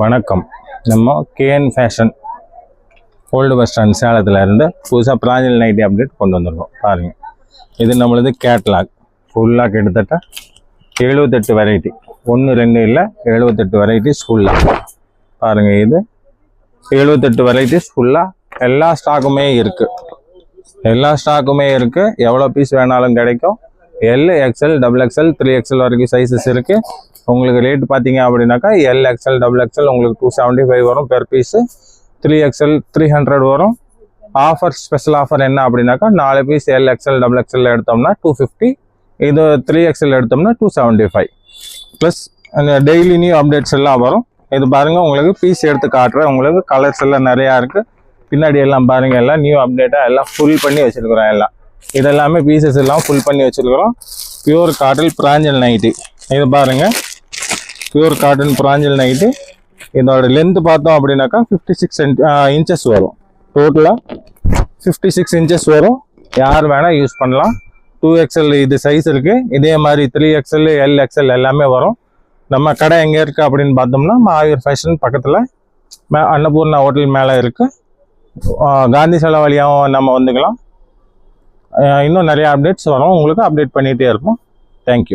வணக்கம். நம்ம KN Fashion old bus stand சேலத்தில் இருந்து புதுசாக பிராஞ்சல் நைட்டி அப்டேட் கொண்டு வந்திருக்கோம். பாருங்கள், இது நம்மளது கேட்லாக். ஃபுல்லாக கிட்டத்தட்ட 78 வெரைட்டி, 1 2 இல்லை 78 வெரைட்டிஸ் ஃபுல்லாக. பாருங்கள், இது 78 வெரைட்டிஸ் ஃபுல்லாக எல்லா ஸ்டாக்குமே இருக்குது. எவ்வளோ பீஸ் வேணாலும் கிடைக்கும். எல், எக்ஸ்எல், XXL, 3XL வரைக்கும் சைஸஸ் இருக்குது. உங்களுக்கு ரேட் பார்த்தீங்க அப்படின்னாக்கா எல், எக்ஸ்எல், XXL உங்களுக்கு 275 வரும் பெர் பீஸு. 3XL 300 வரும். ஆஃபர், ஸ்பெஷல் ஆஃபர் என்ன அப்படின்னாக்கா 4 பீஸ் எல், எக்ஸ்எல், XXL எடுத்தோம்னா 250. இது 3XL எடுத்தோம்னா 275. ப்ளஸ் அந்த டெய்லி நியூ அப்டேட்ஸ் எல்லாம் வரும். இது பாருங்கள், உங்களுக்கு பீஸ் எடுத்து காட்டுறேன். உங்களுக்கு கலர்ஸ் எல்லாம் நிறையா இருக்குது. பின்னாடி எல்லாம் பாருங்கள், எல்லாம் நியூ அப்டேட்டாக எல்லாம் ஃபுல் பண்ணி வச்சுருக்குறோம். எல்லாம் இதெல்லாமே பீசஸ் எல்லாம் ஃபுல் பண்ணி வச்சுருக்குறோம். Pure cotton பிராஞ்சல் nightie. இது பாருங்கள், பியூர் காட்டன் பிராஞ்சல் நைட்டி. இதோட லென்த் பார்த்தோம் அப்படின்னாக்கா 56 இன்ச்சஸ் வரும். டோட்டலாக 56 இன்ச்சஸ் வரும். யார் வேணால் யூஸ் பண்ணலாம். 2XL இது சைஸ் இருக்குது. இதே மாதிரி 3XL, LXL எல்லாமே வரும். நம்ம கடை எங்கே இருக்குது அப்படின்னு பார்த்தோம்னா மாயூர் ஃபேஷன் பக்கத்தில் அன்னபூர்ணா ஹோட்டல் மேலே இருக்குது. காந்தி சிலை வழியாகவும் நம்ம வந்துக்கலாம். இன்னும் நிறைய அப்டேட்ஸ் வரும். உங்களுக்கு அப்டேட் பண்ணிகிட்டே இருப்போம். தேங்க்யூ.